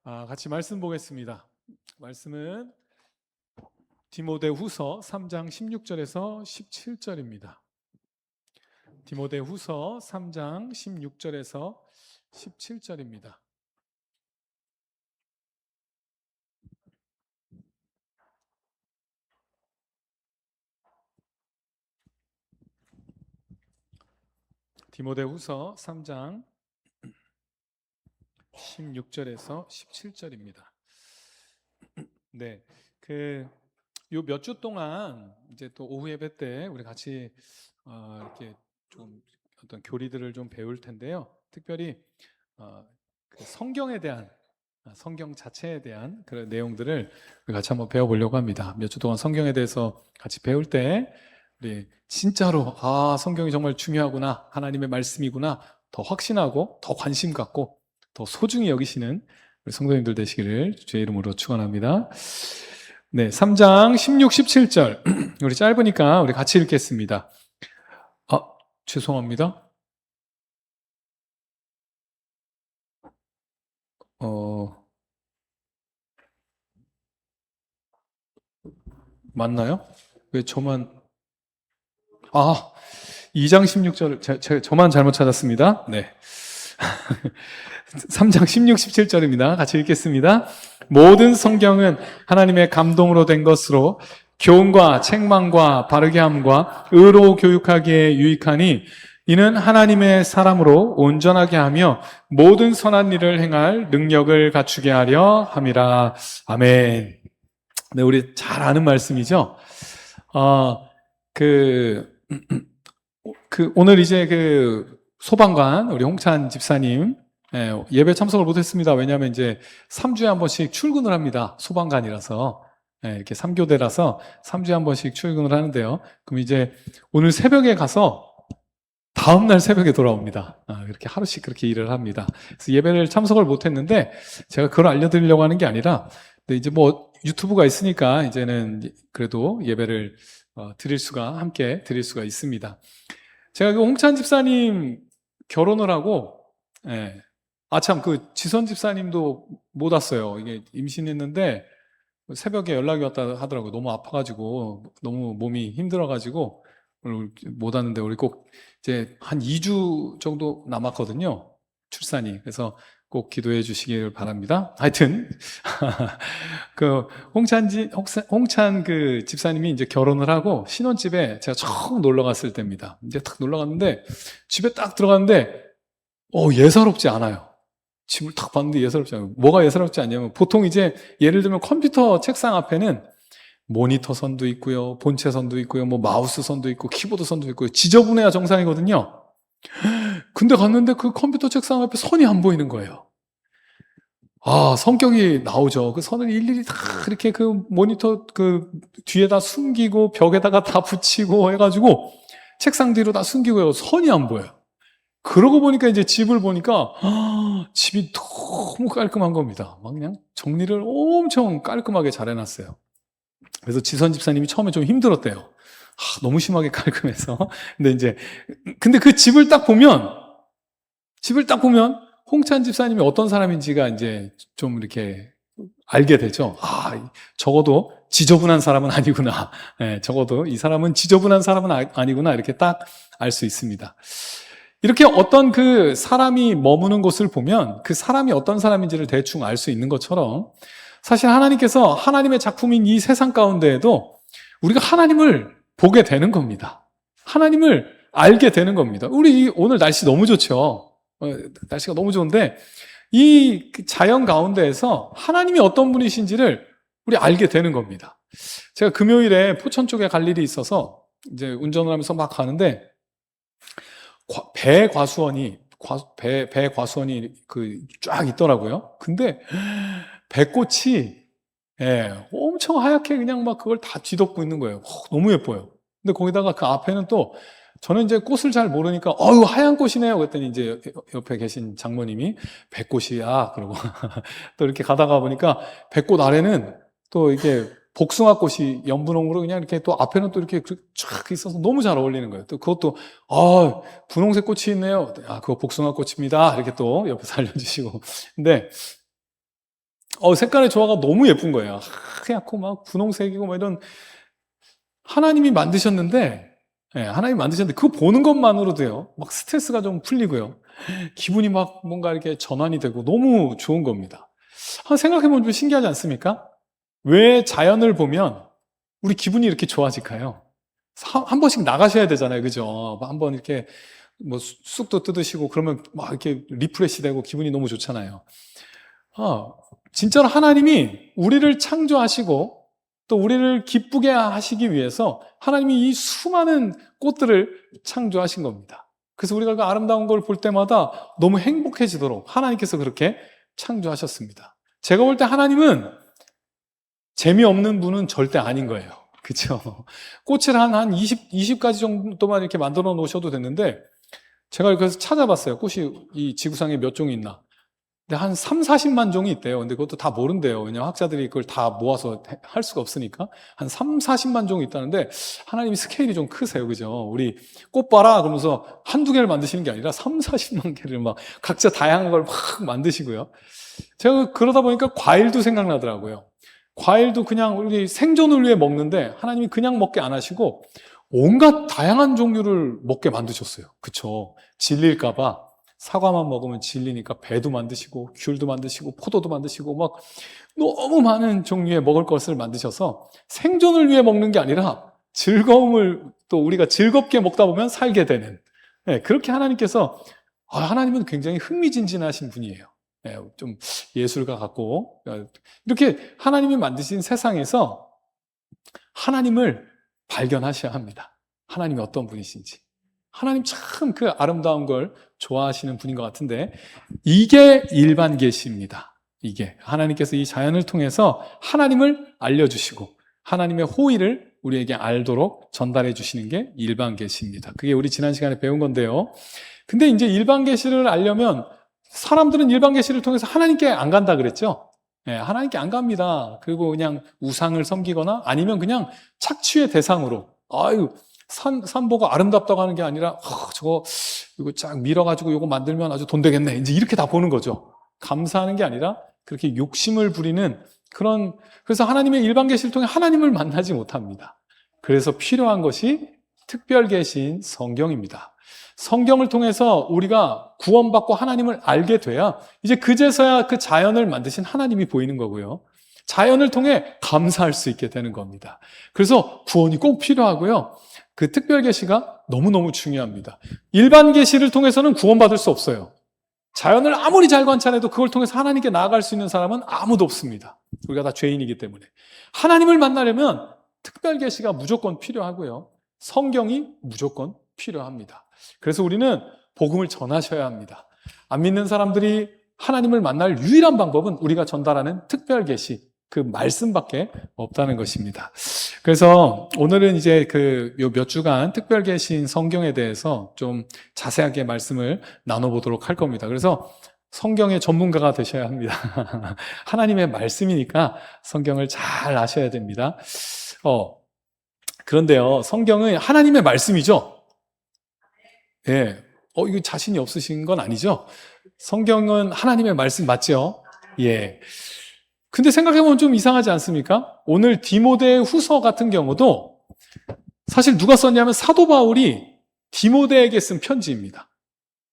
같이 말씀 보겠습니다. 말씀은 디모데후서 3장 16절에서 17절입니다. 디모데후서 3장 16절에서 17절입니다. 디모데후서 3장 16절에서 17절입니다. 네, 요 몇 주 동안 이제 또 오후 예배 때 우리 같이 이렇게 좀 어떤 교리들을 좀 배울 텐데요. 특별히 그 성경에 대한 성경 자체에 대한 그런 내용들을 우리 같이 한번 배워보려고 합니다. 몇 주 동안 성경에 대해서 같이 배울 때 우리 진짜로 성경이 정말 중요하구나, 하나님의 말씀이구나 더 확신하고 더 관심 갖고 더 소중히 여기시는 우리 성도님들 되시기를 주의 이름으로 축원합니다. 네, 3장 16, 17절 우리 짧으니까 우리 같이 읽겠습니다. 죄송합니다. 맞나요? 왜 저만 2장 16절 저만 잘못 찾았습니다. 네. 3장 16, 17절입니다. 같이 읽겠습니다. 모든 성경은 하나님의 감동으로 된 것으로 교훈과 책망과 바르게 함과 의로 교육하기에 유익하니 이는 하나님의 사람으로 온전하게 하며 모든 선한 일을 행할 능력을 갖추게 하려 함이라. 아멘. 네, 우리 잘 아는 말씀이죠. 오늘 이제 소방관 우리 홍찬 집사님 예배 참석을 못했습니다. 왜냐하면 이제 3주에 한 번씩 출근을 합니다. 소방관이라서 이렇게 3교대라서 3주에 한 번씩 출근을 하는데요. 그럼 이제 오늘 새벽에 가서 다음날 새벽에 돌아옵니다. 그렇게 하루씩 그렇게 일을 합니다. 그래서 예배를 참석을 못했는데 제가 그걸 알려드리려고 하는 게 아니라, 근데 이제 뭐 유튜브가 있으니까 이제는 그래도 예배를 함께 드릴 수가 있습니다. 제가 그 홍찬 집사님 결혼을 하고, 참 지선 집사님도 못 왔어요. 이게 임신했는데 새벽에 연락이 왔다 하더라고요. 너무 아파가지고 너무 몸이 힘들어가지고 오늘 못 왔는데 우리 꼭 이제 한 2주 정도 남았거든요. 출산이. 그래서 꼭 기도해 주시길 바랍니다. 하여튼 홍찬 집사님이 이제 결혼을 하고 신혼집에 제가 처음 놀러 갔을 때입니다. 이제 딱 놀러 갔는데 집에 딱 들어갔는데 예사롭지 않아요. 집을 딱 봤는데 예사롭지 않아요. 뭐가 예사롭지 않냐면 보통 이제 예를 들면 컴퓨터 책상 앞에는 모니터 선도 있고요, 본체 선도 있고요, 뭐 마우스 선도 있고, 키보드 선도 있고요. 지저분해야 정상이거든요. 근데 갔는데 그 컴퓨터 책상 앞에 선이 안 보이는 거예요. 성격이 나오죠. 그 선을 일일이 다 이렇게 그 모니터 뒤에다 숨기고 벽에다가 다 붙이고 해가지고 책상 뒤로 다 숨기고 해서 선이 안 보여요. 그러고 보니까 이제 집을 보니까 집이 너무 깔끔한 겁니다. 막 그냥 정리를 엄청 깔끔하게 잘 해놨어요. 그래서 지선 집사님이 처음에 좀 힘들었대요. 너무 심하게 깔끔해서. 근데 그 집을 딱 보면 홍찬 집사님이 어떤 사람인지가 이제 좀 이렇게 알게 되죠. 적어도 지저분한 사람은 아니구나. 적어도 이 사람은 지저분한 사람은 아니구나. 이렇게 딱 알 수 있습니다. 이렇게 어떤 그 사람이 머무는 곳을 보면 그 사람이 어떤 사람인지를 대충 알 수 있는 것처럼 사실 하나님께서 하나님의 작품인 이 세상 가운데에도 우리가 하나님을 보게 되는 겁니다. 하나님을 알게 되는 겁니다. 우리 오늘 날씨 너무 좋죠. 날씨가 너무 좋은데 이 자연 가운데에서 하나님이 어떤 분이신지를 우리 알게 되는 겁니다. 제가 금요일에 포천 쪽에 갈 일이 있어서 이제 운전을 하면서 막 가는데 배과수원이 쫙 있더라고요. 근데 배꽃이 엄청 하얗게 그냥 막 그걸 다 뒤덮고 있는 거예요. 너무 예뻐요. 근데 거기다가 그 앞에는 또 저는 이제 꽃을 잘 모르니까 하얀 꽃이네요. 그랬더니 이제 옆에 계신 장모님이 배꽃이야. 그러고 또 이렇게 가다가 보니까 배꽃 아래는 또 이게 복숭아 꽃이 연분홍으로 그냥 이렇게 또 앞에는 또 이렇게 쫙 있어서 너무 잘 어울리는 거예요. 또 그것도 분홍색 꽃이 있네요. 그거 복숭아 꽃입니다. 이렇게 또 옆에서 알려주시고. 근데 색깔의 조화가 너무 예쁜 거예요. 하얗고 막 분홍색이고 막 이런 하나님이 만드셨는데, 하나님이 만드셨는데 그거 보는 것만으로도요, 막 스트레스가 좀 풀리고요. 기분이 막 뭔가 이렇게 전환이 되고 너무 좋은 겁니다. 생각해보면 좀 신기하지 않습니까? 왜 자연을 보면 우리 기분이 이렇게 좋아질까요? 한 번씩 나가셔야 되잖아요. 그죠? 한번 이렇게 뭐 쑥도 뜯으시고 그러면 막 이렇게 리프레시 되고 기분이 너무 좋잖아요. 진짜로 하나님이 우리를 창조하시고 또 우리를 기쁘게 하시기 위해서 하나님이 이 수많은 꽃들을 창조하신 겁니다. 그래서 우리가 그 아름다운 걸 볼 때마다 너무 행복해지도록 하나님께서 그렇게 창조하셨습니다. 제가 볼 때 하나님은 재미없는 분은 절대 아닌 거예요. 그렇죠? 꽃을 한 20가지 정도만 이렇게 만들어 놓으셔도 됐는데, 제가 그래서 찾아봤어요. 꽃이 이 지구상에 몇 종이 있나. 근데 한 3, 40만 종이 있대요. 근데 그것도 다 모른대요. 왜냐면 학자들이 그걸 다 모아서 할 수가 없으니까. 한 3, 40만 종이 있다는데, 하나님이 스케일이 좀 크세요. 그죠? 우리 꽃 봐라! 그러면서 한두 개를 만드시는 게 아니라 3, 40만 개를 막 각자 다양한 걸 막 만드시고요. 제가 그러다 보니까 과일도 생각나더라고요. 과일도 그냥 우리 생존을 위해 먹는데 하나님이 그냥 먹게 안 하시고 온갖 다양한 종류를 먹게 만드셨어요. 그쵸? 질릴까봐 사과만 먹으면 질리니까 배도 만드시고 귤도 만드시고 포도도 만드시고 막 너무 많은 종류의 먹을 것을 만드셔서 생존을 위해 먹는 게 아니라 즐거움을 또 우리가 즐겁게 먹다 보면 살게 되는, 그렇게 하나님께서, 하나님은 굉장히 흥미진진하신 분이에요. 좀 예술가 같고, 이렇게 하나님이 만드신 세상에서 하나님을 발견하셔야 합니다. 하나님이 어떤 분이신지. 하나님 참 그 아름다운 걸 좋아하시는 분인 것 같은데, 이게 일반 계시입니다. 이게 하나님께서 이 자연을 통해서 하나님을 알려주시고 하나님의 호의를 우리에게 알도록 전달해 주시는 게 일반 계시입니다. 그게 우리 지난 시간에 배운 건데요. 근데 이제 일반 계시를 알려면 사람들은 일반 계시를 통해서 하나님께 안 간다 그랬죠? 하나님께 안 갑니다. 그리고 그냥 우상을 섬기거나 아니면 그냥 착취의 대상으로, 산 보고 아름답다고 하는 게 아니라, 이거 쫙 밀어가지고 이거 만들면 아주 돈 되겠네. 이제 이렇게 다 보는 거죠. 감사하는 게 아니라 그렇게 욕심을 부리는 그래서 하나님의 일반 계시를 통해 하나님을 만나지 못합니다. 그래서 필요한 것이 특별 계시인 성경입니다. 성경을 통해서 우리가 구원받고 하나님을 알게 돼야 이제 그제서야 그 자연을 만드신 하나님이 보이는 거고요. 자연을 통해 감사할 수 있게 되는 겁니다. 그래서 구원이 꼭 필요하고요. 그 특별 계시가 너무너무 중요합니다. 일반 계시를 통해서는 구원받을 수 없어요. 자연을 아무리 잘 관찰해도 그걸 통해서 하나님께 나아갈 수 있는 사람은 아무도 없습니다. 우리가 다 죄인이기 때문에. 하나님을 만나려면 특별 계시가 무조건 필요하고요. 성경이 무조건 필요합니다. 그래서 우리는 복음을 전하셔야 합니다. 안 믿는 사람들이 하나님을 만날 유일한 방법은 우리가 전달하는 특별 계시, 그 말씀밖에 없다는 것입니다. 그래서 오늘은 이제 요 몇 주간 특별 계시인 성경에 대해서 좀 자세하게 말씀을 나눠보도록 할 겁니다. 그래서 성경의 전문가가 되셔야 합니다. 하나님의 말씀이니까 성경을 잘 아셔야 됩니다. 그런데요, 성경은 하나님의 말씀이죠? 예. 이거 자신이 없으신 건 아니죠? 성경은 하나님의 말씀 맞죠? 예. 근데 생각해보면 좀 이상하지 않습니까? 오늘 디모데 후서 같은 경우도 사실 누가 썼냐면 사도 바울이 디모데에게 쓴 편지입니다.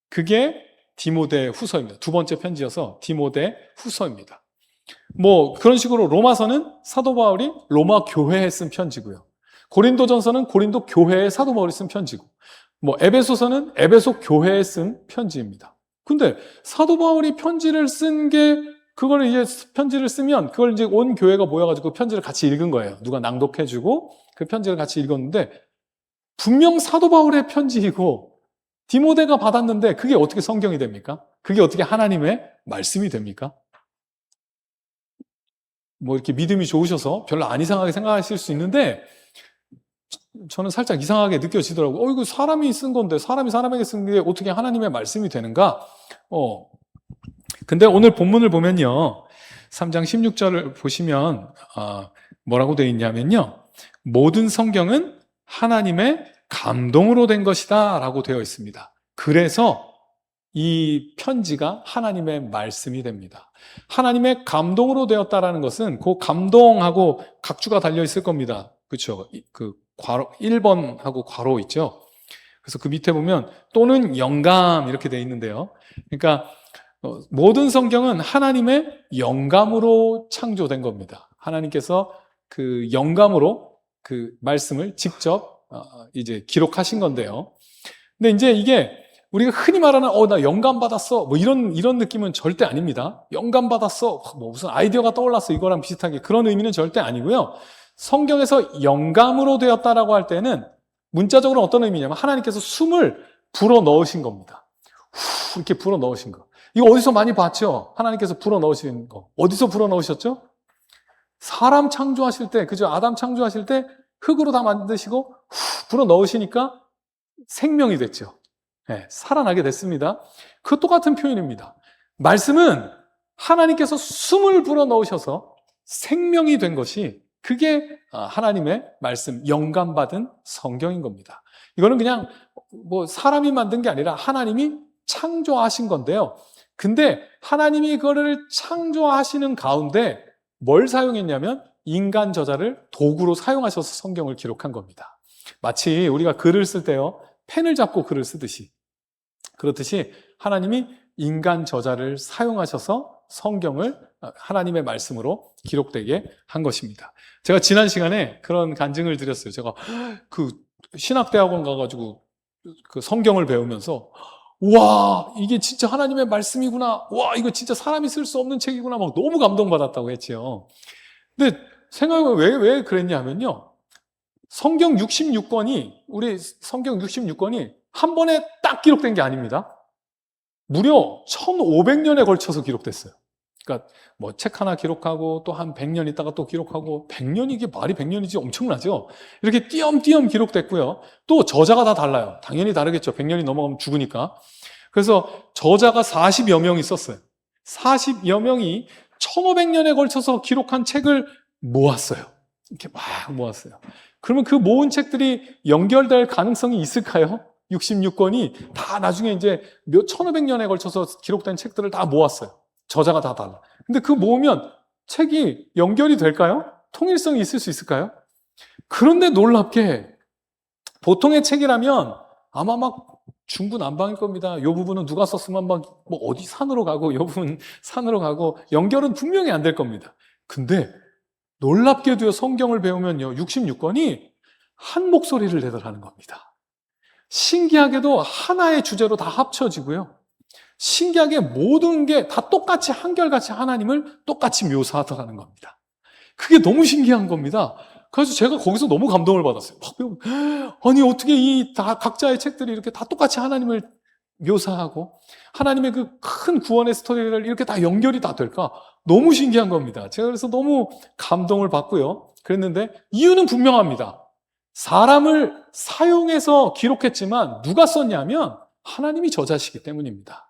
그게 디모데 후서입니다. 두 번째 편지여서 디모데 후서입니다. 뭐 그런 식으로 로마서는 사도 바울이 로마 교회에 쓴 편지고요. 고린도전서는 고린도 교회에 사도 바울이 쓴 편지고, 뭐 에베소서는 에베소 교회에 쓴 편지입니다. 근데 사도 바울이 편지를 쓴 게, 그걸 이제 편지를 쓰면 그걸 이제 온 교회가 모여가지고 그 편지를 같이 읽은 거예요. 누가 낭독해주고 그 편지를 같이 읽었는데, 분명 사도 바울의 편지이고 디모데가 받았는데 그게 어떻게 성경이 됩니까? 그게 어떻게 하나님의 말씀이 됩니까? 뭐 이렇게 믿음이 좋으셔서 별로 안 이상하게 생각하실 수 있는데, 저는 살짝 이상하게 느껴지더라고요. 이거 사람이 쓴 건데, 사람이 사람에게 쓴 게 어떻게 하나님의 말씀이 되는가? 근데 오늘 본문을 보면요, 3장 16절을 보시면 뭐라고 되어 있냐면요, 모든 성경은 하나님의 감동으로 된 것이다 라고 되어 있습니다. 그래서 이 편지가 하나님의 말씀이 됩니다. 하나님의 감동으로 되었다라는 것은 그 감동하고 각주가 달려 있을 겁니다. 그렇죠? 그 괄호 1번하고 괄호 있죠? 그래서 그 밑에 보면 또는 영감 이렇게 돼 있는데요. 그러니까 모든 성경은 하나님의 영감으로 창조된 겁니다. 하나님께서 그 영감으로 그 말씀을 직접 이제 기록하신 건데요. 근데 이제 이게 우리가 흔히 말하는 나 영감 받았어 뭐 이런 느낌은 절대 아닙니다. 영감 받았어 뭐 무슨 아이디어가 떠올랐어 이거랑 비슷하게 그런 의미는 절대 아니고요. 성경에서 영감으로 되었다라고 할 때는 문자적으로 어떤 의미냐면 하나님께서 숨을 불어 넣으신 겁니다. 후 이렇게 불어 넣으신 거. 이거 어디서 많이 봤죠? 하나님께서 불어 넣으신 거. 어디서 불어 넣으셨죠? 사람 창조하실 때, 그죠? 아담 창조하실 때 흙으로 다 만드시고 후 불어 넣으시니까 생명이 됐죠. 네, 살아나게 됐습니다. 그 똑같은 표현입니다. 말씀은 하나님께서 숨을 불어 넣으셔서 생명이 된 것이 그게 하나님의 말씀, 영감받은 성경인 겁니다. 이거는 그냥 뭐 사람이 만든 게 아니라 하나님이 창조하신 건데요. 근데 하나님이 그거를 창조하시는 가운데 뭘 사용했냐면 인간 저자를 도구로 사용하셔서 성경을 기록한 겁니다. 마치 우리가 글을 쓸 때요. 펜을 잡고 글을 쓰듯이 그렇듯이 하나님이 인간 저자를 사용하셔서 성경을 하나님의 말씀으로 기록되게 한 것입니다. 제가 지난 시간에 그런 간증을 드렸어요. 제가 그 신학대학원 가가지고 그 성경을 배우면서 와 이게 진짜 하나님의 말씀이구나. 와 이거 진짜 사람이 쓸 수 없는 책이구나. 막 너무 감동받았다고 했지요. 근데 생각해보면 왜 그랬냐면요. 성경 66권이 우리 성경 66권이 한 번에 딱 기록된 게 아닙니다. 무려 1500년에 걸쳐서 기록됐어요. 그러니까 뭐 책 하나 기록하고 또 한 100년 있다가 또 기록하고 100년이 이게 말이 100년이지 엄청나죠. 이렇게 띄엄띄엄 기록됐고요. 또 저자가 다 달라요. 당연히 다르겠죠. 100년이 넘어가면 죽으니까. 그래서 저자가 40여 명이 썼어요. 40여 명이 1500년에 걸쳐서 기록한 책을 모았어요. 이렇게 막 모았어요. 그러면 그 모은 책들이 연결될 가능성이 있을까요? 66권이 다 나중에 이제 1500년에 걸쳐서 기록된 책들을 다 모았어요. 저자가 다 달라. 근데 그 모으면 책이 연결이 될까요? 통일성이 있을 수 있을까요? 그런데 놀랍게 보통의 책이라면 아마 막 중구난방일 겁니다. 이 부분은 누가 썼으면 막 뭐 어디 산으로 가고 이 부분 산으로 가고 연결은 분명히 안 될 겁니다. 근데 놀랍게도요 성경을 배우면요 66권이 한 목소리를 내더라는 겁니다. 신기하게도 하나의 주제로 다 합쳐지고요. 신기하게 모든 게 다 똑같이 한결같이 하나님을 똑같이 묘사하더라는 겁니다. 그게 너무 신기한 겁니다. 그래서 제가 거기서 너무 감동을 받았어요. 아니 어떻게 이 다 각자의 책들이 이렇게 다 똑같이 하나님을 묘사하고 하나님의 그 큰 구원의 스토리를 이렇게 다 연결이 다 될까? 너무 신기한 겁니다. 제가 그래서 너무 감동을 받고요. 그랬는데 이유는 분명합니다. 사람을 사용해서 기록했지만 누가 썼냐면 하나님이 저자시기 때문입니다.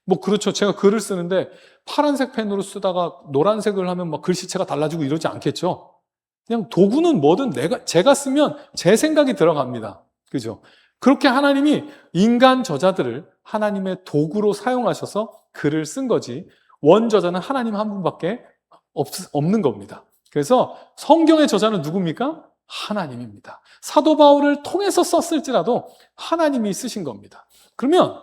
뭐 그렇죠. 제가 글을 쓰는데 파란색 펜으로 쓰다가 노란색을 하면 막 글씨체가 달라지고 이러지 않겠죠. 그냥 도구는 뭐든 제가 쓰면 제 생각이 들어갑니다. 그죠? 그렇게 하나님이 인간 저자들을 하나님의 도구로 사용하셔서 글을 쓴 거지 원저자는 하나님 한 분밖에 없는 겁니다. 그래서 성경의 저자는 누굽니까? 하나님입니다. 사도 바울을 통해서 썼을지라도 하나님이 쓰신 겁니다. 그러면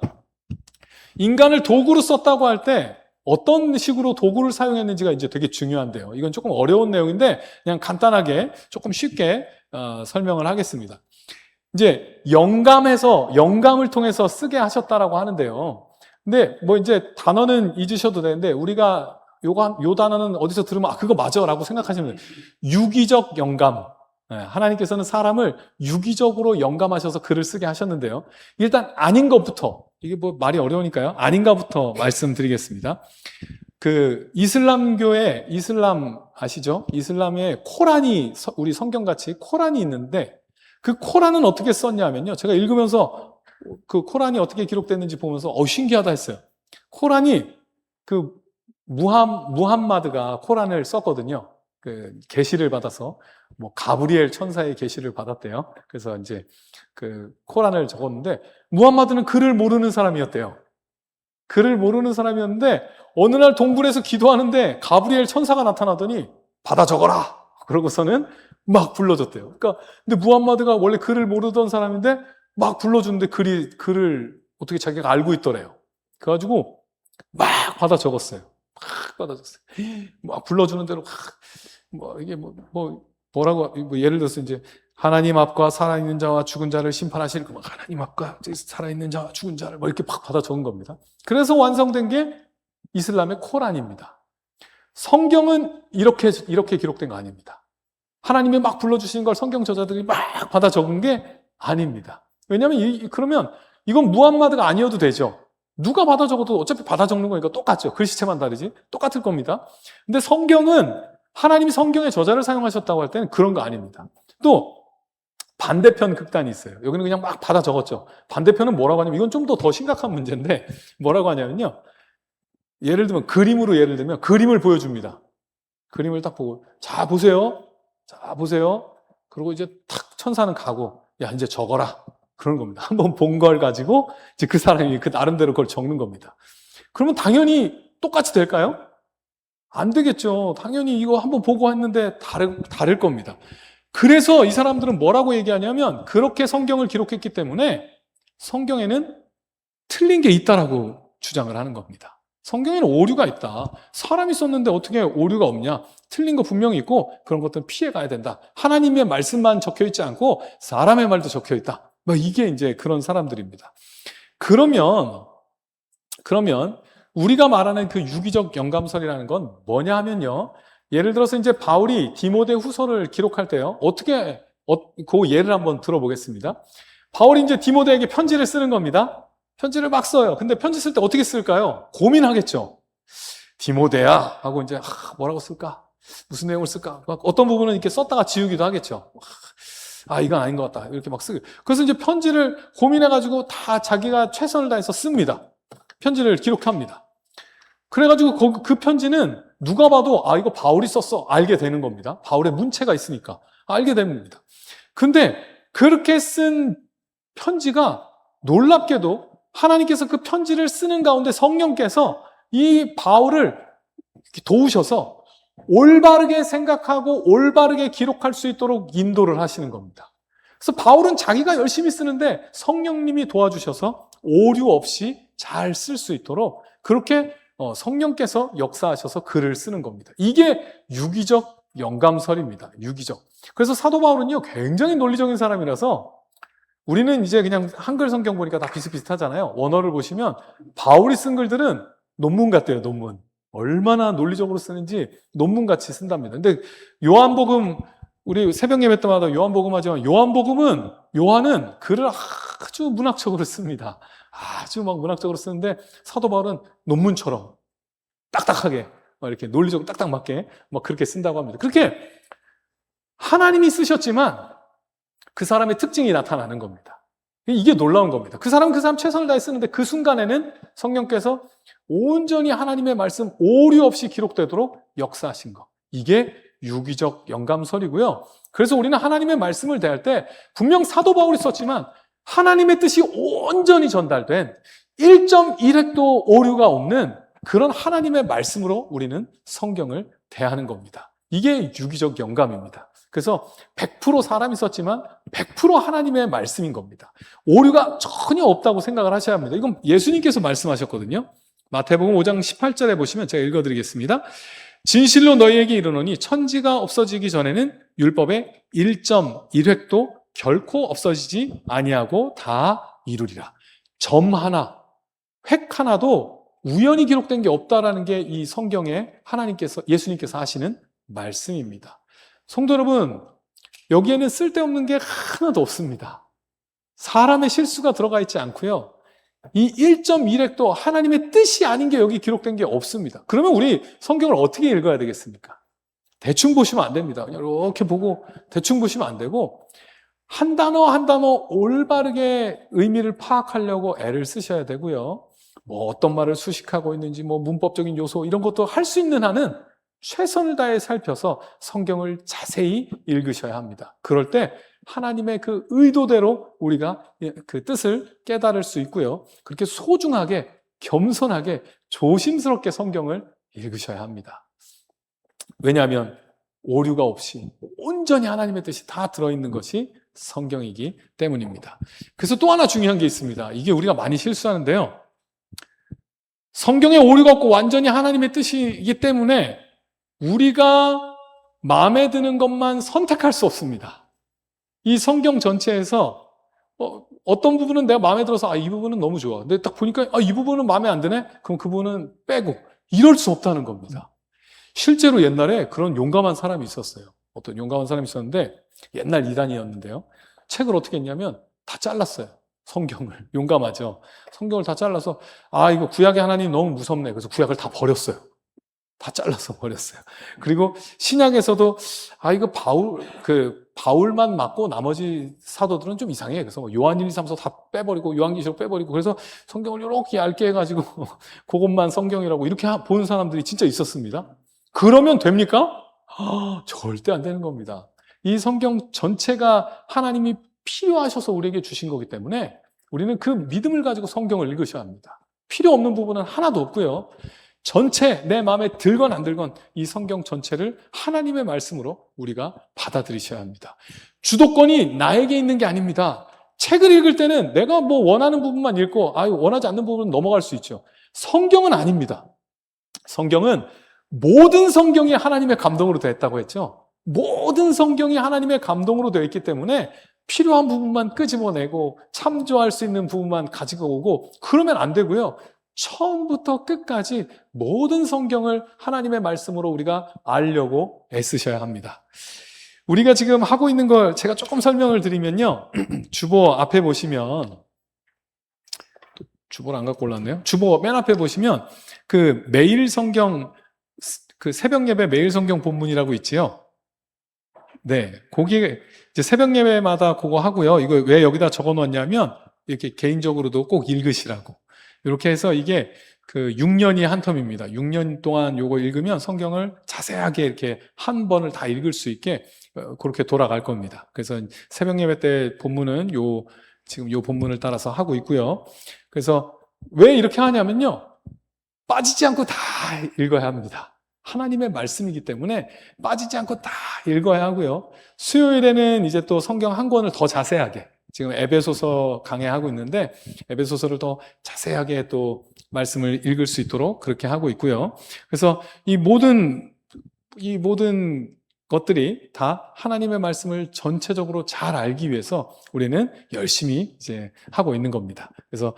인간을 도구로 썼다고 할 때 어떤 식으로 도구를 사용했는지가 이제 되게 중요한데요. 이건 조금 어려운 내용인데 그냥 간단하게 조금 쉽게 설명을 하겠습니다. 이제 영감을 통해서 쓰게 하셨다라고 하는데요. 근데 뭐 이제 단어는 잊으셔도 되는데 우리가 요 단어는 어디서 들으면 그거 맞아라고 생각하시면 돼요. 유기적 영감. 하나님께서는 사람을 유기적으로 영감하셔서 글을 쓰게 하셨는데요. 일단 아닌 것부터 이게 뭐 말이 어려우니까요. 아닌가부터 말씀드리겠습니다. 그 이슬람 아시죠? 이슬람에 코란이 우리 성경같이 코란이 있는데 그 코란은 어떻게 썼냐면요. 제가 읽으면서 그 코란이 어떻게 기록됐는지 보면서 신기하다 했어요. 코란이 그 무함마드가 코란을 썼거든요. 그 계시를 받아서 뭐 가브리엘 천사의 계시를 받았대요. 그래서 이제 그 코란을 적었는데 무함마드는 글을 모르는 사람이었대요. 글을 모르는 사람이었는데 어느 날 동굴에서 기도하는데 가브리엘 천사가 나타나더니 받아 적어라. 그러고서는 막 불러줬대요. 그러니까 근데 무함마드가 원래 글을 모르던 사람인데 막 불러주는데 글을 어떻게 자기가 알고 있더래요. 그래가지고 막 받아 적었어요. 막 받아 적었어요. 막 불러주는 대로 이게 뭐라고 예를 들어서 이제 하나님 앞과 살아있는 자와 죽은 자를 심판하실 하나님 앞과 살아있는 자와 죽은 자를 이렇게 막 받아 적은 겁니다. 그래서 완성된 게 이슬람의 코란입니다. 성경은 이렇게 기록된 거 아닙니다. 하나님이 막 불러주신 걸 성경 저자들이 막 받아 적은 게 아닙니다. 왜냐하면 그러면 이건 무함마드가 아니어도 되죠. 누가 받아 적어도 어차피 받아 적는 거니까 똑같죠. 글씨체만 다르지 똑같을 겁니다. 근데 성경은 하나님이 성경의 저자를 사용하셨다고 할 때는 그런 거 아닙니다. 또 반대편 극단이 있어요. 여기는 그냥 막 받아 적었죠. 반대편은 뭐라고 하냐면 이건 좀 더 심각한 문제인데 뭐라고 하냐면요. 예를 들면 그림을 보여줍니다. 그림을 딱 보고 자 보세요. 그리고 이제 탁 천사는 가고 야 이제 적어라. 그런 겁니다. 한번 본 걸 가지고 이제 그 사람이 그 나름대로 그걸 적는 겁니다. 그러면 당연히 똑같이 될까요? 안 되겠죠. 당연히 이거 한번 보고 했는데 다를 겁니다. 그래서 이 사람들은 뭐라고 얘기하냐면 그렇게 성경을 기록했기 때문에 성경에는 틀린 게 있다라고 주장을 하는 겁니다. 성경에는 오류가 있다. 사람이 썼는데 어떻게 오류가 없냐? 틀린 거 분명히 있고 그런 것들은 피해가야 된다. 하나님의 말씀만 적혀있지 않고 사람의 말도 적혀있다. 이게 이제 그런 사람들입니다. 그러면 우리가 말하는 그 유기적 영감설이라는 건 뭐냐 하면요. 예를 들어서 이제 바울이 디모데 후서를 기록할 때요. 그 예를 한번 들어보겠습니다. 바울이 이제 디모데에게 편지를 쓰는 겁니다. 편지를 막 써요. 근데 편지 쓸 때 어떻게 쓸까요? 고민하겠죠. 디모데야 하고 이제 뭐라고 쓸까? 무슨 내용을 쓸까? 어떤 부분은 이렇게 썼다가 지우기도 하겠죠. 이건 아닌 것 같다. 이렇게 막 쓰고. 그래서 이제 편지를 고민해가지고 다 자기가 최선을 다해서 씁니다. 편지를 기록합니다. 그래가지고 그 편지는 누가 봐도 이거 바울이 썼어 알게 되는 겁니다. 바울의 문체가 있으니까 알게 됩니다. 근데 그렇게 쓴 편지가 놀랍게도 하나님께서 그 편지를 쓰는 가운데 성령께서 이 바울을 도우셔서 올바르게 생각하고 올바르게 기록할 수 있도록 인도를 하시는 겁니다. 그래서 바울은 자기가 열심히 쓰는데 성령님이 도와주셔서 오류 없이 잘 쓸 수 있도록 그렇게 성령께서 역사하셔서 글을 쓰는 겁니다. 이게 유기적 영감설입니다. 유기적. 그래서 사도 바울은요, 굉장히 논리적인 사람이라서 우리는 이제 그냥 한글 성경 보니까 다 비슷비슷하잖아요. 원어를 보시면 바울이 쓴 글들은 논문 같대요, 논문. 얼마나 논리적으로 쓰는지 논문같이 쓴답니다. 근데 요한복음, 우리 새벽 예배 때마다 요한복음 하지만 요한은 글을 아주 문학적으로 씁니다. 아주 막 문학적으로 쓰는데 사도 바울은 논문처럼 딱딱하게 이렇게 논리적으로 딱딱 맞게 그렇게 쓴다고 합니다. 그렇게 하나님이 쓰셨지만 그 사람의 특징이 나타나는 겁니다. 이게 놀라운 겁니다. 그 사람 최선을 다해 쓰는데 그 순간에는 성령께서 온전히 하나님의 말씀 오류 없이 기록되도록 역사하신 것. 이게 유기적 영감설이고요. 그래서 우리는 하나님의 말씀을 대할 때 분명 사도 바울이 썼지만 하나님의 뜻이 온전히 전달된 1.1획도 오류가 없는 그런 하나님의 말씀으로 우리는 성경을 대하는 겁니다. 이게 유기적 영감입니다. 그래서 100% 사람이 썼지만 100% 하나님의 말씀인 겁니다. 오류가 전혀 없다고 생각을 하셔야 합니다. 이건 예수님께서 말씀하셨거든요. 마태복음 5장 18절에 보시면 제가 읽어드리겠습니다. 진실로 너희에게 이르노니 천지가 없어지기 전에는 율법의 1.1획도 결코 없어지지 아니하고 다 이루리라. 점 하나, 획 하나도 우연히 기록된 게 없다라는 게 이 성경에 예수님께서 하시는 말씀입니다. 성도 여러분, 여기에는 쓸데없는 게 하나도 없습니다. 사람의 실수가 들어가 있지 않고요. 이 1.1획도 하나님의 뜻이 아닌 게 여기 기록된 게 없습니다. 그러면 우리 성경을 어떻게 읽어야 되겠습니까? 대충 보시면 안 됩니다. 그냥 이렇게 보고 대충 보시면 안 되고 한 단어 한 단어 올바르게 의미를 파악하려고 애를 쓰셔야 되고요. 어떤 말을 수식하고 있는지 문법적인 요소 이런 것도 할 수 있는 한은 최선을 다해 살펴서 성경을 자세히 읽으셔야 합니다. 그럴 때 하나님의 그 의도대로 우리가 그 뜻을 깨달을 수 있고요. 그렇게 소중하게 겸손하게 조심스럽게 성경을 읽으셔야 합니다. 왜냐하면 오류가 없이 온전히 하나님의 뜻이 다 들어있는 것이 성경이기 때문입니다. 그래서 또 하나 중요한 게 있습니다. 이게 우리가 많이 실수하는데요. 성경에 오류가 없고 완전히 하나님의 뜻이기 때문에 우리가 마음에 드는 것만 선택할 수 없습니다. 이 성경 전체에서 어떤 부분은 내가 마음에 들어서 이 부분은 너무 좋아. 근데 딱 보니까 이 부분은 마음에 안 드네? 그럼 그 부분은 빼고 이럴 수 없다는 겁니다. 실제로 옛날에 그런 용감한 사람이 있었어요. 어떤 용감한 사람이 있었는데 옛날 이단이었는데요. 책을 어떻게 했냐면 다 잘랐어요. 성경을. 용감하죠. 성경을 다 잘라서 이거 구약의 하나님 너무 무섭네. 그래서 구약을 다 버렸어요. 다 잘라서 버렸어요. 그리고 신약에서도 이거 바울만 맞고 나머지 사도들은 좀 이상해. 그래서 요한 1, 2, 3서 다 빼버리고 요한계시록 빼버리고 그래서 성경을 이렇게 얇게 해가지고 그것만 성경이라고 이렇게 보는 사람들이 진짜 있었습니다. 그러면 됩니까? 절대 안 되는 겁니다. 이 성경 전체가 하나님이 필요하셔서 우리에게 주신 거기 때문에 우리는 그 믿음을 가지고 성경을 읽으셔야 합니다. 필요 없는 부분은 하나도 없고요. 전체 내 마음에 들건 안 들건 이 성경 전체를 하나님의 말씀으로 우리가 받아들이셔야 합니다. 주도권이 나에게 있는 게 아닙니다. 책을 읽을 때는 내가 원하는 부분만 읽고 원하지 않는 부분은 넘어갈 수 있죠. 성경은 아닙니다. 성경은 모든 성경이 하나님의 감동으로 되었다고 했죠. 모든 성경이 하나님의 감동으로 되어 있기 때문에 필요한 부분만 끄집어내고 참조할 수 있는 부분만 가지고 오고 그러면 안 되고요. 처음부터 끝까지 모든 성경을 하나님의 말씀으로 우리가 알려고 애쓰셔야 합니다. 우리가 지금 하고 있는 걸 제가 조금 설명을 드리면요. 주보 앞에 보시면 주보를 안 갖고 올랐네요. 주보 맨 앞에 보시면 그 매일 성경 그 새벽 예배 매일 성경 본문이라고 있지요. 네, 거기에 이제 새벽 예배마다 그거 하고요. 이거 왜 여기다 적어 놓았냐면 이렇게 개인적으로도 꼭 읽으시라고. 이렇게 해서 이게 그 6년이 한 텀입니다. 6년 동안 요거 읽으면 성경을 자세하게 이렇게 한 번을 다 읽을 수 있게 그렇게 돌아갈 겁니다. 그래서 새벽 예배 때 본문은 지금 요 본문을 따라서 하고 있고요. 그래서 왜 이렇게 하냐면요. 빠지지 않고 다 읽어야 합니다. 하나님의 말씀이기 때문에 빠지지 않고 다 읽어야 하고요. 수요일에는 이제 또 성경 한 권을 더 자세하게 지금 에베소서 강해하고 있는데 에베소서를 더 자세하게 또 말씀을 읽을 수 있도록 그렇게 하고 있고요. 그래서 이 모든 것들이 다 하나님의 말씀을 전체적으로 잘 알기 위해서 우리는 열심히 이제 하고 있는 겁니다. 그래서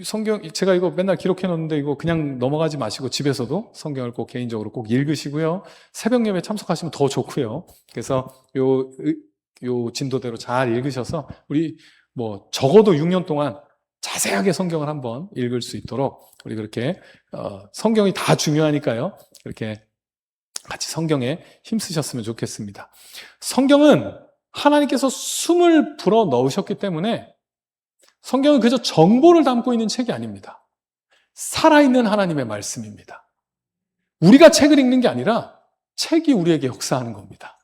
성경 제가 이거 맨날 기록해 놓는데 이거 그냥 넘어가지 마시고 집에서도 성경을 꼭 개인적으로 꼭 읽으시고요. 새벽 예배 참석하시면 더 좋고요. 그래서 요 진도대로 잘 읽으셔서 우리 적어도 6년 동안 자세하게 성경을 한번 읽을 수 있도록 우리 그렇게 성경이 다 중요하니까요. 이렇게 같이 성경에 힘쓰셨으면 좋겠습니다. 성경은 하나님께서 숨을 불어 넣으셨기 때문에 성경은 그저 정보를 담고 있는 책이 아닙니다. 살아있는 하나님의 말씀입니다. 우리가 책을 읽는 게 아니라 책이 우리에게 역사하는 겁니다.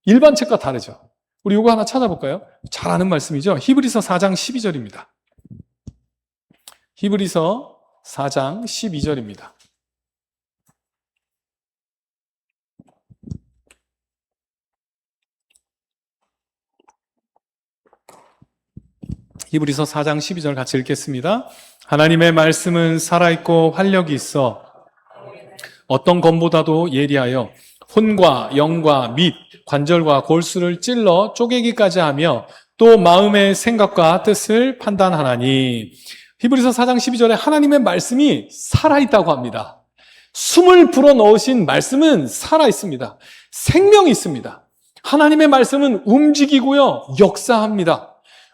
일반 책과 다르죠. 우리 이거 하나 찾아볼까요? 잘 아는 말씀이죠. 히브리서 4장 12절입니다. 히브리서 4장 12절입니다. 히브리서 4장 12절 같이 읽겠습니다. 하나님의 말씀은 살아있고 활력이 있어 어떤 검보다도 예리하여 혼과 영과 및 관절과 골수를 찔러 쪼개기까지 하며 또 마음의 생각과 뜻을 판단하나니. 히브리서 4장 12절에 하나님의 말씀이 살아있다고 합니다. 숨을 불어넣으신 말씀은 살아있습니다. 생명이 있습니다. 하나님의 말씀은 움직이고요, 역사합니다.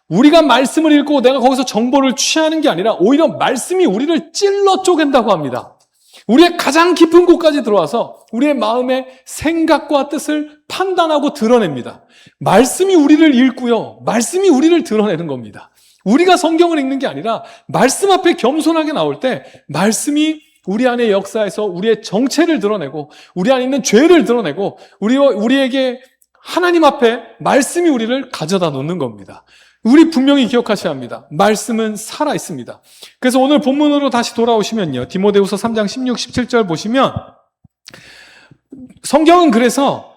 우리가 말씀을 읽고 내가 거기서 정보를 취하는 게 아니라 오히려 말씀이 우리를 찔러 쪼갠다고 합니다. 우리의 가장 깊은 곳까지 들어와서 우리의 마음의 생각과 뜻을 판단하고 드러냅니다. 말씀이 우리를 읽고요, 말씀이 우리를 드러내는 겁니다. 우리가 성경을 읽는 게 아니라 말씀 앞에 겸손하게 나올 때 말씀이 우리 안의 역사에서 우리의 정체를 드러내고 우리 안에 있는 죄를 드러내고 우리에게 하나님 앞에 말씀이 우리를 가져다 놓는 겁니다. 우리 분명히 기억하셔야 합니다. 말씀은 살아 있습니다. 그래서 오늘 본문으로 다시 돌아오시면요. 디모데후서 3장 16, 17절 보시면 성경은 그래서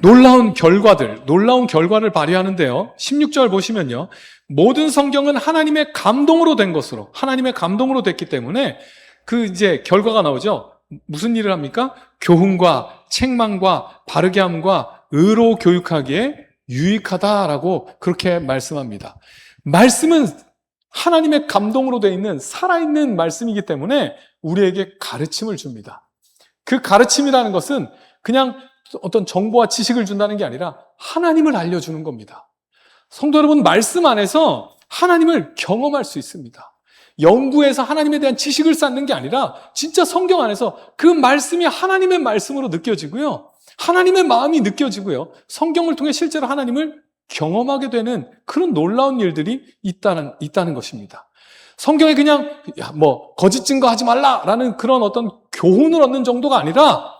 놀라운 결과를 발휘하는데요. 16절 보시면요. 모든 성경은 하나님의 감동으로 된 것으로, 하나님의 감동으로 됐기 때문에 이제 결과가 나오죠. 무슨 일을 합니까? 교훈과 책망과 바르게 함과 의로 교육하기에 유익하다라고 그렇게 말씀합니다. 말씀은 하나님의 감동으로 되어 있는 살아있는 말씀이기 때문에 우리에게 가르침을 줍니다. 그 가르침이라는 것은 그냥 어떤 정보와 지식을 준다는 게 아니라 하나님을 알려주는 겁니다. 성도 여러분, 말씀 안에서 하나님을 경험할 수 있습니다. 연구해서 하나님에 대한 지식을 쌓는 게 아니라 진짜 성경 안에서 그 말씀이 하나님의 말씀으로 느껴지고요. 하나님의 마음이 느껴지고요. 성경을 통해 실제로 하나님을 경험하게 되는 그런 놀라운 일들이 있다는 것입니다. 성경에 그냥 거짓 증거하지 말라라는 그런 어떤 교훈을 얻는 정도가 아니라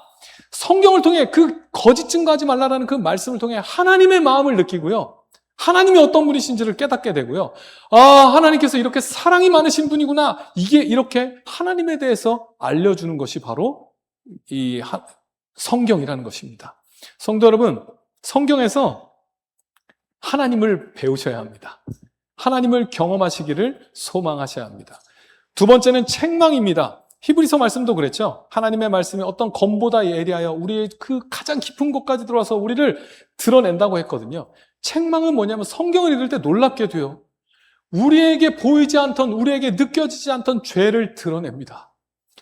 성경을 통해 그 거짓 증거하지 말라라는 그 말씀을 통해 하나님의 마음을 느끼고요. 하나님이 어떤 분이신지를 깨닫게 되고요. 하나님께서 이렇게 사랑이 많으신 분이구나. 이게 이렇게 하나님에 대해서 알려주는 것이 바로 이 성경이라는 것입니다. 성도 여러분, 성경에서 하나님을 배우셔야 합니다. 하나님을 경험하시기를 소망하셔야 합니다. 두 번째는 책망입니다. 히브리서 말씀도 그랬죠. 하나님의 말씀이 어떤 검보다 예리하여 우리의 그 가장 깊은 곳까지 들어와서 우리를 드러낸다고 했거든요. 책망은 뭐냐면 성경을 읽을 때 놀랍게도요. 우리에게 보이지 않던, 우리에게 느껴지지 않던 죄를 드러냅니다.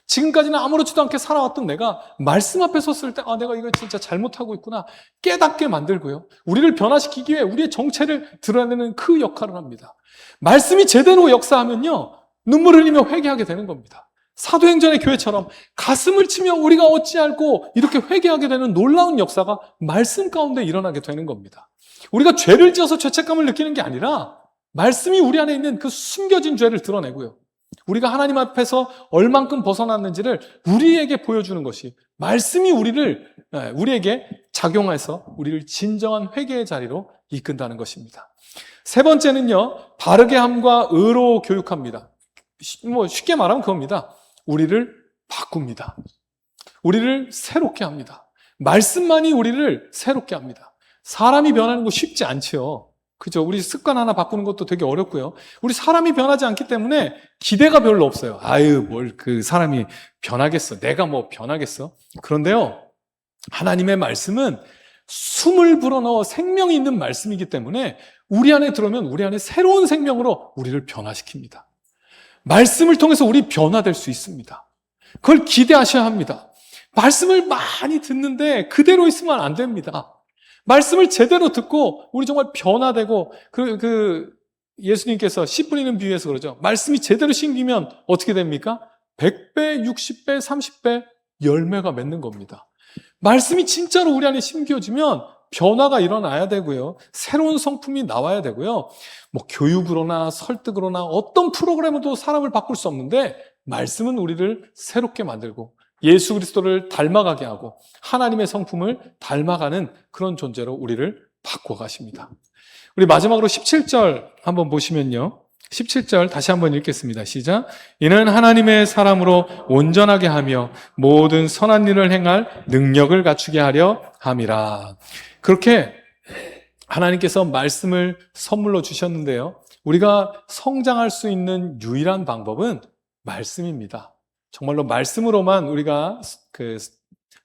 지금까지는 아무렇지도 않게 살아왔던 내가 말씀 앞에 섰을 때 내가 이거 진짜 잘못하고 있구나 깨닫게 만들고요. 우리를 변화시키기 위해 우리의 정체를 드러내는 그 역할을 합니다. 말씀이 제대로 역사하면요. 눈물 흘리며 회개하게 되는 겁니다. 사도행전의 교회처럼 가슴을 치며 우리가 어찌할꼬 이렇게 회개하게 되는 놀라운 역사가 말씀 가운데 일어나게 되는 겁니다. 우리가 죄를 지어서 죄책감을 느끼는 게 아니라 말씀이 우리 안에 있는 그 숨겨진 죄를 드러내고요. 우리가 하나님 앞에서 얼만큼 벗어났는지를 우리에게 보여주는 것이 말씀이 우리에게 작용해서 우리를 진정한 회개의 자리로 이끈다는 것입니다. 세 번째는요, 바르게 함과 의로 교육합니다. 쉽게 말하면 그겁니다. 우리를 바꿉니다. 우리를 새롭게 합니다. 말씀만이 우리를 새롭게 합니다. 사람이 변하는 거 쉽지 않죠. 그죠? 우리 습관 하나 바꾸는 것도 되게 어렵고요. 우리 사람이 변하지 않기 때문에 기대가 별로 없어요. 뭘 그 사람이 변하겠어. 내가 변하겠어. 그런데요, 하나님의 말씀은 숨을 불어넣어 생명이 있는 말씀이기 때문에 우리 안에 들어오면 우리 안에 새로운 생명으로 우리를 변화시킵니다. 말씀을 통해서 우리 변화될 수 있습니다. 그걸 기대하셔야 합니다. 말씀을 많이 듣는데 그대로 있으면 안 됩니다. 말씀을 제대로 듣고 우리 정말 변화되고 예수님께서 씨 뿌리는 비유에서 그러죠. 말씀이 제대로 심기면 어떻게 됩니까? 100배, 60배, 30배 열매가 맺는 겁니다. 말씀이 진짜로 우리 안에 심겨지면 변화가 일어나야 되고요. 새로운 성품이 나와야 되고요. 교육으로나 설득으로나 어떤 프로그램으로도 사람을 바꿀 수 없는데 말씀은 우리를 새롭게 만들고 예수 그리스도를 닮아가게 하고 하나님의 성품을 닮아가는 그런 존재로 우리를 바꿔가십니다. 우리 마지막으로 17절 한번 보시면요. 17절 다시 한번 읽겠습니다. 시작. 이는 하나님의 사람으로 온전하게 하며 모든 선한 일을 행할 능력을 갖추게 하려 함이라. 그렇게 하나님께서 말씀을 선물로 주셨는데요. 우리가 성장할 수 있는 유일한 방법은 말씀입니다. 정말로 말씀으로만 우리가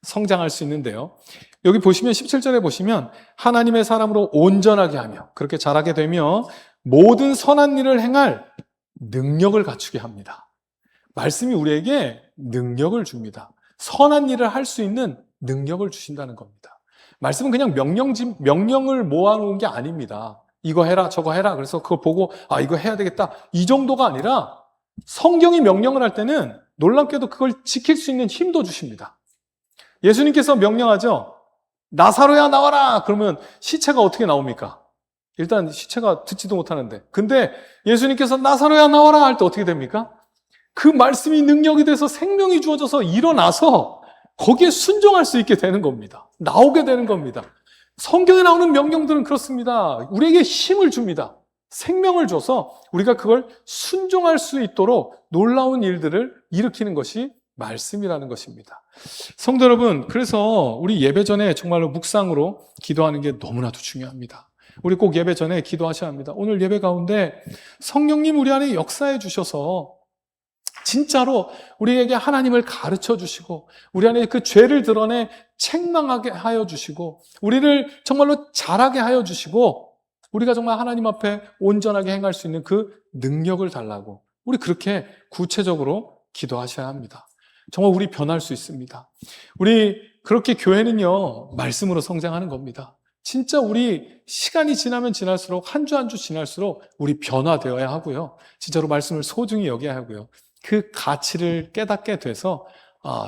성장할 수 있는데요. 여기 보시면 17절에 보시면 하나님의 사람으로 온전하게 하며 그렇게 자라게 되며 모든 선한 일을 행할 능력을 갖추게 합니다. 말씀이 우리에게 능력을 줍니다. 선한 일을 할 수 있는 능력을 주신다는 겁니다. 말씀은 그냥 명령을 모아놓은 게 아닙니다. 이거 해라 저거 해라 그래서 그거 보고 이거 해야 되겠다 이 정도가 아니라 성경이 명령을 할 때는 놀랍게도 그걸 지킬 수 있는 힘도 주십니다. 예수님께서 명령하죠. 나사로야 나와라. 그러면 시체가 어떻게 나옵니까? 일단 시체가 듣지도 못하는데. 근데 예수님께서 나사로야 나와라 할 때 어떻게 됩니까? 그 말씀이 능력이 돼서 생명이 주어져서 일어나서 거기에 순종할 수 있게 되는 겁니다. 나오게 되는 겁니다. 성경에 나오는 명령들은 그렇습니다. 우리에게 힘을 줍니다. 생명을 줘서 우리가 그걸 순종할 수 있도록 놀라운 일들을 일으키는 것이 말씀이라는 것입니다. 성도 여러분, 그래서 우리 예배 전에 정말로 묵상으로 기도하는 게 너무나도 중요합니다. 우리 꼭 예배 전에 기도하셔야 합니다. 오늘 예배 가운데 성령님 우리 안에 역사해 주셔서 진짜로 우리에게 하나님을 가르쳐 주시고 우리 안에 그 죄를 드러내 책망하게 하여 주시고 우리를 정말로 잘하게 하여 주시고 우리가 정말 하나님 앞에 온전하게 행할 수 있는 그 능력을 달라고 우리 그렇게 구체적으로 기도하셔야 합니다. 정말 우리 변할 수 있습니다. 우리 그렇게 교회는요 말씀으로 성장하는 겁니다. 진짜 우리 시간이 지나면 지날수록 한 주 한 주 지날수록 우리 변화되어야 하고요. 진짜로 말씀을 소중히 여겨야 하고요. 그 가치를 깨닫게 돼서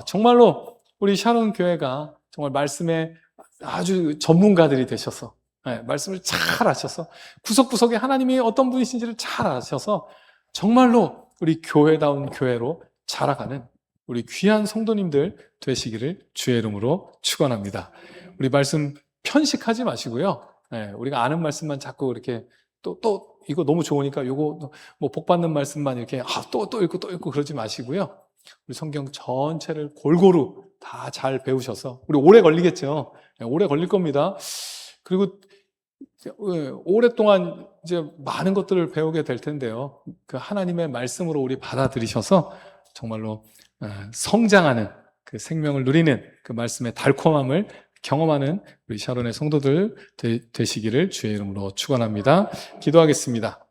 정말로 우리 샤론 교회가 정말 말씀에 아주 전문가들이 되셔서 말씀을 잘 아셔서 구석구석에 하나님이 어떤 분이신지를 잘 아셔서 정말로 우리 교회다운 교회로 자라가는 우리 귀한 성도님들 되시기를 주의 이름으로 축원합니다. 우리 말씀 편식하지 마시고요. 우리가 아는 말씀만 자꾸 이렇게 또 이거 너무 좋으니까 이거 뭐 복 받는 말씀만 이렇게 또 읽고 그러지 마시고요. 우리 성경 전체를 골고루 다 잘 배우셔서 우리 오래 걸리겠죠. 오래 걸릴 겁니다. 그리고 오랫동안 이제 많은 것들을 배우게 될 텐데요. 그 하나님의 말씀으로 우리 받아들이셔서 정말로 성장하는 그 생명을 누리는 그 말씀의 달콤함을 경험하는 우리 샤론의 성도들 되시기를 주의 이름으로 축원합니다. 기도하겠습니다.